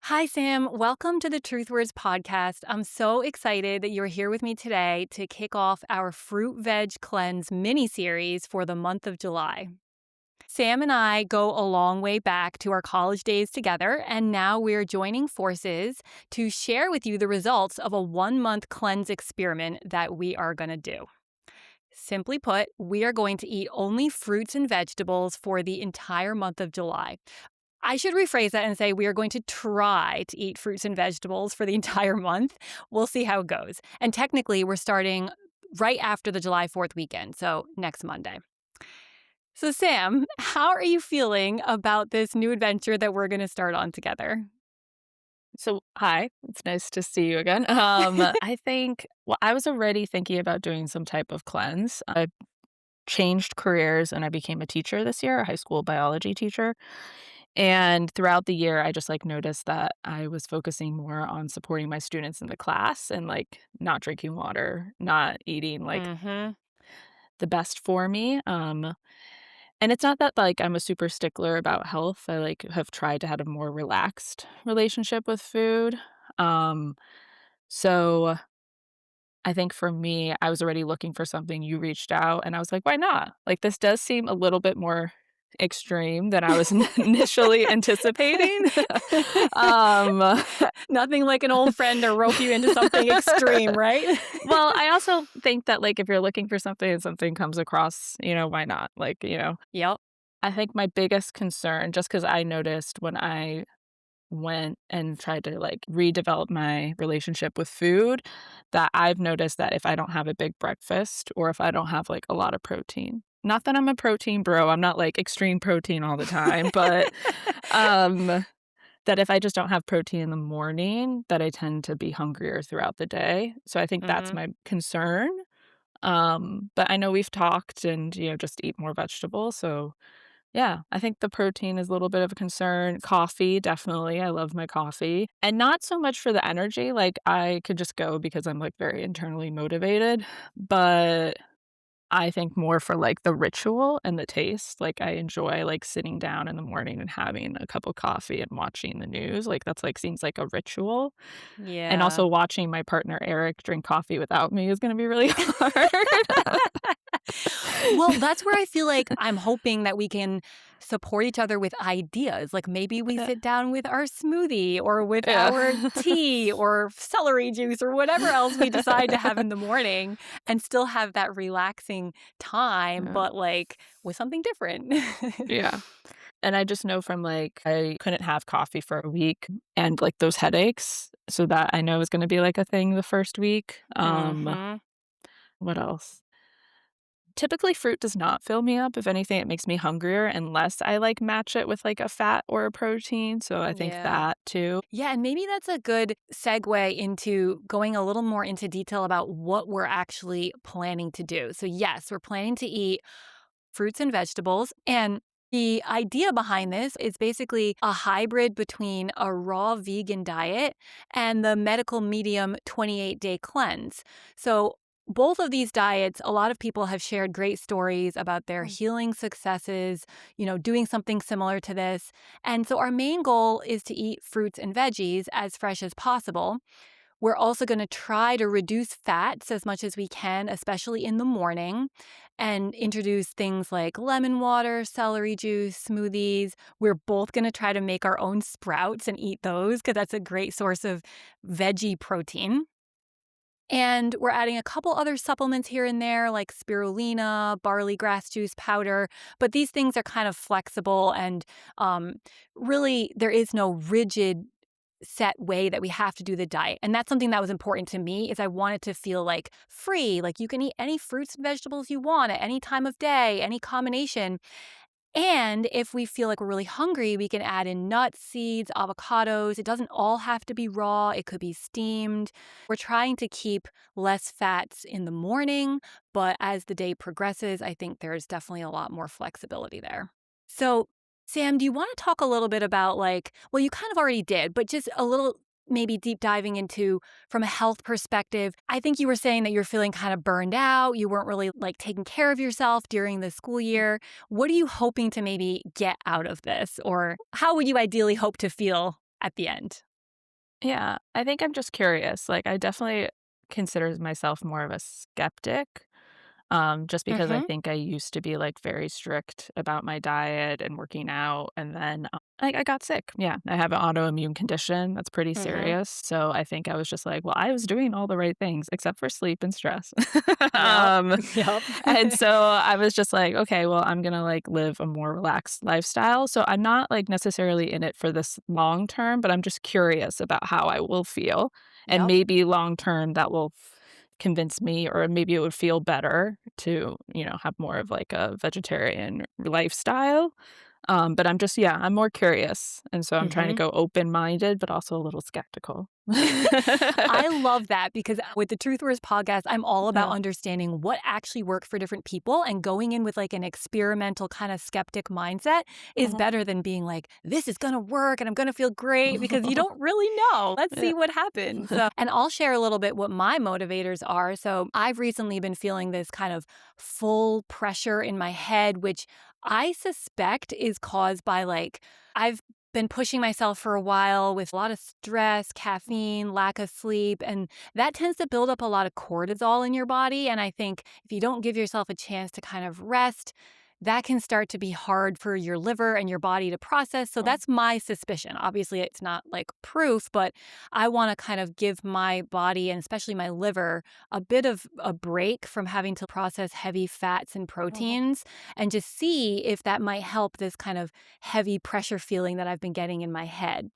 Hi, Sam. Welcome to the Truthwards Podcast. I'm so excited that you're here with me today to kick off our FruitVeg Cleanse mini series for the month of July. Sam and I go a long way back to our college days together, and now we're joining forces to share with you the results of a 1-month cleanse experiment that we are going to do. Simply put, we are going to eat only fruits and vegetables for the entire month of July. I should rephrase that and say we are going to try to eat fruits and vegetables for the entire month. We'll see how it goes. And technically, we're starting right after the July 4th weekend, so next Monday. So, Sam, how are you feeling about this new adventure that we're going to start on together? So, hi, it's nice to see you again. I think, I was already thinking about doing some type of cleanse. I changed careers and I became a teacher this year, a high school biology teacher. And throughout the year, I just noticed that I was focusing more on supporting my students in the class and not drinking water, not eating Mm-hmm. the best for me. And it's not that I'm a super stickler about health. I have tried to have a more relaxed relationship with food. Um, so I think for me, I was already looking for something. You reached out and I was like, why not? This does seem a little bit more extreme than I was initially anticipating. um, Nothing like an old friend to rope you into something extreme, right? well, I also think that if you're looking for something and something comes across, why not? Yep. I think my biggest concern, just because I noticed when I went and tried to redevelop my relationship with food, that I've noticed that if I don't have a big breakfast or if I don't have a lot of protein, not that I'm a protein bro, I'm not extreme protein all the time, but um that if I just don't have protein in the morning, that I tend to be hungrier throughout the day. So I think that's Mm-hmm. my concern. But I know we've talked and just eat more vegetables, so yeah, I think the protein is a little bit of a concern. Coffee, definitely. I love my coffee. And not so much for the energy. I could just go because I'm very internally motivated. But I think more for the ritual and the taste. I enjoy sitting down in the morning and having a cup of coffee and watching the news. That's seems like a ritual. And Yeah. also watching my partner Eric drink coffee without me is gonna be really hard. Well, that's where I feel like I'm hoping that we can support each other with ideas. Like maybe we sit down with our smoothie or with Yeah. our tea or celery juice or whatever else we decide to have in the morning and still have that relaxing time, Yeah. but with something different. Yeah. And I just know from I couldn't have coffee for a week and those headaches, so that I know is gonna be a thing the first week. Hmm. What else? Typically, fruit does not fill me up. If anything, it makes me hungrier unless I match it with a fat or a protein. So I think Yeah. that too. Yeah, and maybe that's a good segue into going a little more into detail about what we're actually planning to do. So, yes, we're planning to eat fruits and vegetables. And the idea behind this is basically a hybrid between a raw vegan diet and the medical medium 28-day cleanse. So, both of these diets, a lot of people have shared great stories about their healing successes, doing something similar to this. And so, our main goal is to eat fruits and veggies as fresh as possible. We're also going to try to reduce fats as much as we can, especially in the morning, and introduce things like lemon water, celery juice, smoothies. We're both going to try to make our own sprouts and eat those because that's a great source of veggie protein. And we're adding a couple other supplements here and there, like spirulina, barley grass juice powder. But these things are kind of flexible and um, really, there is no rigid set way that we have to do the diet. And that's something that was important to me is I wanted to feel free, like you can eat any fruits and vegetables you want at any time of day, any combination. And if we feel like we're really hungry, we can add in nuts, seeds, avocados. It doesn't all have to be raw. It could be steamed. We're trying to keep less fats in the morning, but as the day progresses, I think there's definitely a lot more flexibility there. So, Sam, do you want to talk a little bit about well, you kind of already did, but just a little maybe deep diving into from a health perspective. I think you were saying that you're feeling kind of burned out. You weren't really taking care of yourself during the school year. What are you hoping to maybe get out of this? Or how would you ideally hope to feel at the end? Yeah, I think I'm just curious. Like, I definitely consider myself more of a skeptic, just because I Mhm, think I used to be, like, very strict about my diet and working out, and then, I got sick. Yeah, I have an autoimmune condition that's pretty mhm. serious, so I think I was just like, "Well, I was doing all the right things except for sleep and stress." Yep, Um, yep. and so I was just like, "Okay, well, I'm gonna, like, live a more relaxed lifestyle." So I'm not, like, necessarily in it for this long term, but I'm just curious about how I will feel, and Yep. maybe long term that will convince me, or maybe it would feel better to, have more of, like, a vegetarian lifestyle. But I'm just yeah, I'm more curious, and so I'm trying to Mhm. go open-minded, but also a little skeptical. I love that because with the Truthwards podcast, I'm all about Yeah. understanding what actually works for different people, and going in with like an experimental kind of skeptic mindset is Mhm. better than being like, this is going to work and I'm going to feel great, because you don't really know. Let's Yeah. see what happens. And I'll share a little bit what my motivators are. So I've recently been feeling this kind of full pressure in my head, which I suspect is caused by like, I've been pushing myself for a while with a lot of stress, caffeine, lack of sleep, and that tends to build up a lot of cortisol in your body. And I think if you don't give yourself a chance to kind of rest, that can start to be hard for your liver and your body to process. So Mm, that's my suspicion. Obviously, it's not like proof, but I want to kind of give my body and especially my liver a bit of a break from having to process heavy fats and mhm. proteins, and just see if that might help this kind of heavy pressure feeling that I've been getting in my head.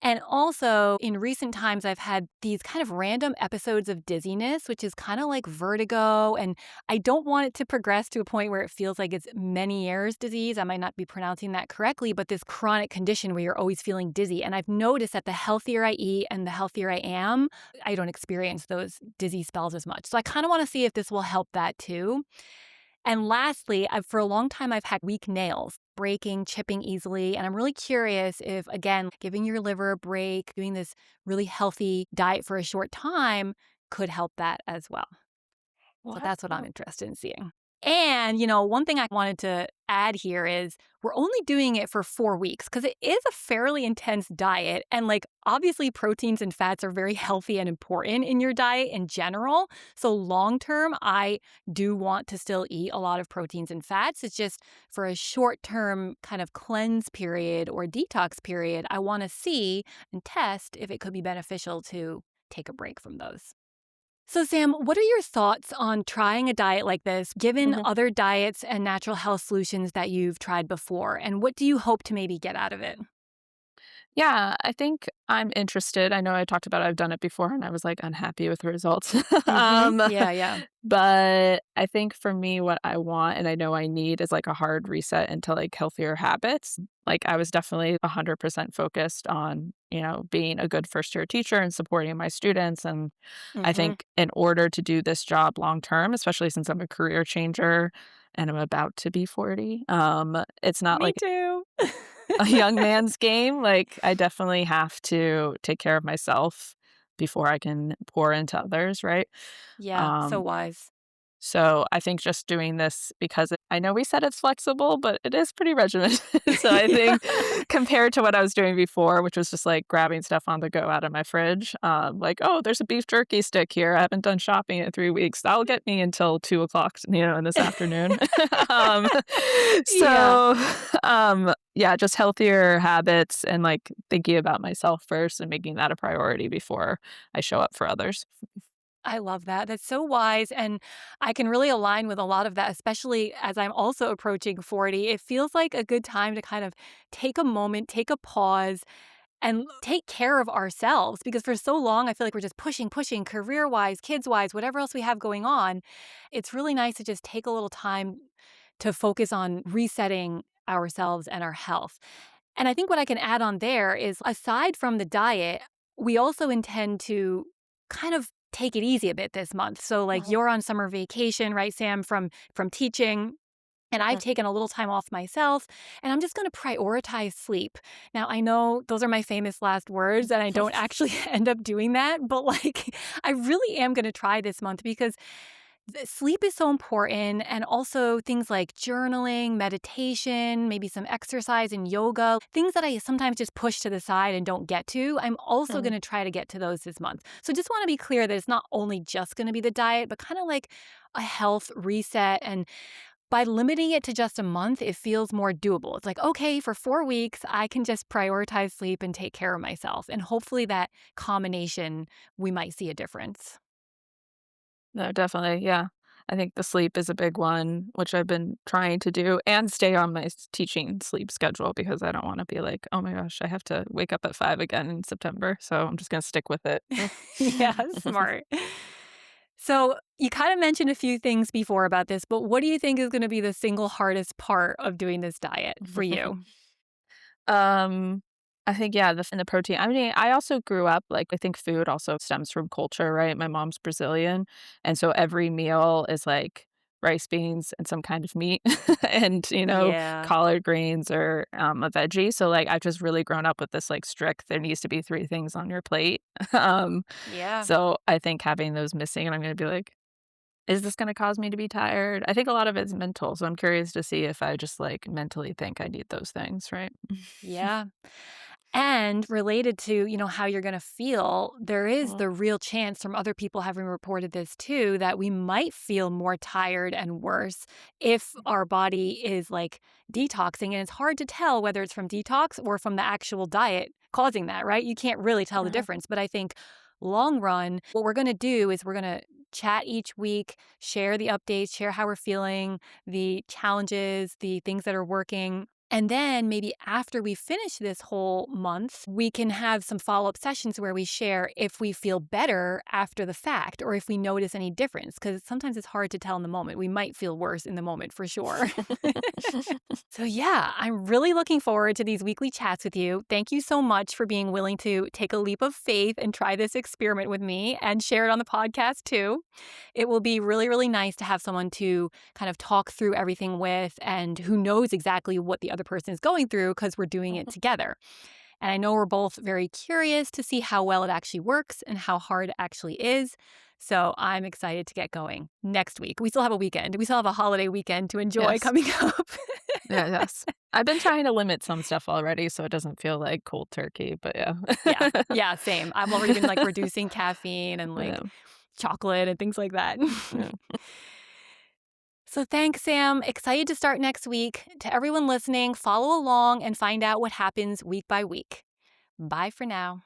And also, in recent times, I've had these kind of random episodes of dizziness, which is kind of like vertigo. And I don't want it to progress to a point where it feels like it's Meniere's disease. I might not be pronouncing that correctly, but this chronic condition where you're always feeling dizzy. And I've noticed that the healthier I eat and the healthier I am, I don't experience those dizzy spells as much. So I kind of want to see if this will help that too. And lastly, for a long time, I've had weak nails, breaking, chipping easily. And I'm really curious if, again, giving your liver a break, doing this really healthy diet for a short time could help that as well. So What? that's what I'm interested in seeing. And, one thing I wanted to add here is we're only doing it for 4 weeks because it is a fairly intense diet. And, like, obviously, proteins and fats are very healthy and important in your diet in general. So, long term, I do want to still eat a lot of proteins and fats. It's just for a short term kind of cleanse period or detox period, I want to see and test if it could be beneficial to take a break from those. So, Sam, what are your thoughts on trying a diet like this, given Mhm. other diets and natural health solutions that you've tried before? And what do you hope to maybe get out of it? Yeah, I think I'm interested. I know I talked about I've done it before and I was, like, unhappy with the results. Yeah, yeah. But I think for me, what I want and I know I need is, like, a hard reset into, like, healthier habits. Like, I was definitely 100% focused on, being a good first-year teacher and supporting my students, and I hmm think in order to do this job long term, especially since I'm a career changer and I'm about to be 40, it's not Me like too. a young man's game. Like, I definitely have to take care of myself before I can pour into others, right? Yeah, so Um, wise. so I think just doing this because I know we said it's flexible, but it is pretty regimented. So I Yeah. think compared to what I was doing before, which was just like grabbing stuff on the go out of my fridge, like, oh, there's a beef jerky stick here. I haven't done shopping in 3 weeks. That'll get me until 2 o'clock, in this afternoon. um, Yeah. so, yeah, just healthier habits and like thinking about myself first and making that a priority before I show up for others. I love that. That's so wise. And I can really align with a lot of that, especially as I'm also approaching 40. It feels like a good time to kind of take a moment, take a pause, and take care of ourselves, because for so long I feel like we're just pushing, pushing career wise, kids wise, whatever else we have going on. It's really nice to just take a little time to focus on resetting ourselves and our health. And I think what I can add on there is, aside from the diet, we also intend to kind of take it easy a bit this month. So, like, Mhm, you're on summer vacation, right, Sam, from teaching, and I've mhm. taken a little time off myself, and I'm just going to prioritize sleep. Now, I know those are my famous last words, and I don't actually end up doing that, but, like, I really am going to try this month, because Sleep is so important, and also things like journaling, meditation, maybe some exercise and yoga, things that I sometimes just push to the side and don't get to. I'm also Mhm. going to try to get to those this month. So just want to be clear that it's not only just going to be the diet, but kind of like a health reset. And by limiting it to just a month, it feels more doable. It's like, okay, for 4 weeks, I can just prioritize sleep and take care of myself. And hopefully that combination, we might see a difference. No, definitely, yeah. I think the sleep is a big one, which I've been trying to do, and stay on my teaching sleep schedule because I don't want to be like, oh my gosh, I have to wake up at 5 again in September. So I'm just going to stick with it. Yeah, smart. So you kind of mentioned a few things before about this, but what do you think is going to be the single hardest part of doing this diet for you? Um, I think, yeah, the protein. I mean, I also grew up, like, I think food also stems from culture, right? My mom's Brazilian, and so every meal is, like, rice, beans, and some kind of meat and, Yeah. collard greens or, a veggie, so, like, I've just really grown up with this, like, strict there needs to be 3 things on your plate. Um, Yeah. so I think having those missing, and I'm gonna be like, "Is this gonna cause me to be tired?" I think a lot of it's mental, so I'm curious to see if I just, like, mentally think I need those things, right? Yeah. And related to, how you're going to feel, there is Mhm, the real chance from other people having reported this too that we might feel more tired and worse if our body is like detoxing. And it's hard to tell whether it's from detox or from the actual diet causing that, right? You can't really tell the mhm. difference. But I think long run, what we're going to do is we're going to chat each week, share the updates, share how we're feeling, the challenges, the things that are working. And then maybe after we finish this whole month, we can have some follow up sessions where we share if we feel better after the fact or if we notice any difference. Because sometimes it's hard to tell in the moment. We might feel worse in the moment for sure. So, yeah, I'm really looking forward to these weekly chats with you. Thank you so much for being willing to take a leap of faith and try this experiment with me and share it on the podcast too. It will be really, really nice to have someone to kind of talk through everything with and who knows exactly what the other person is going through because we're doing it together. And I know we're both very curious to see how well it actually works and how hard it actually is. So I'm excited to get going next week. We still have a weekend. We still have a holiday weekend to enjoy Yes. coming up. Yeah, yes. I've been trying to limit some stuff already so it doesn't feel like cold turkey, but yeah. Yeah. Yeah, same. I've already been like reducing caffeine and Yeah, like chocolate and things like that. yeah. So thanks, Sam. Excited to start next week. To everyone listening, follow along and find out what happens week by week. Bye for now.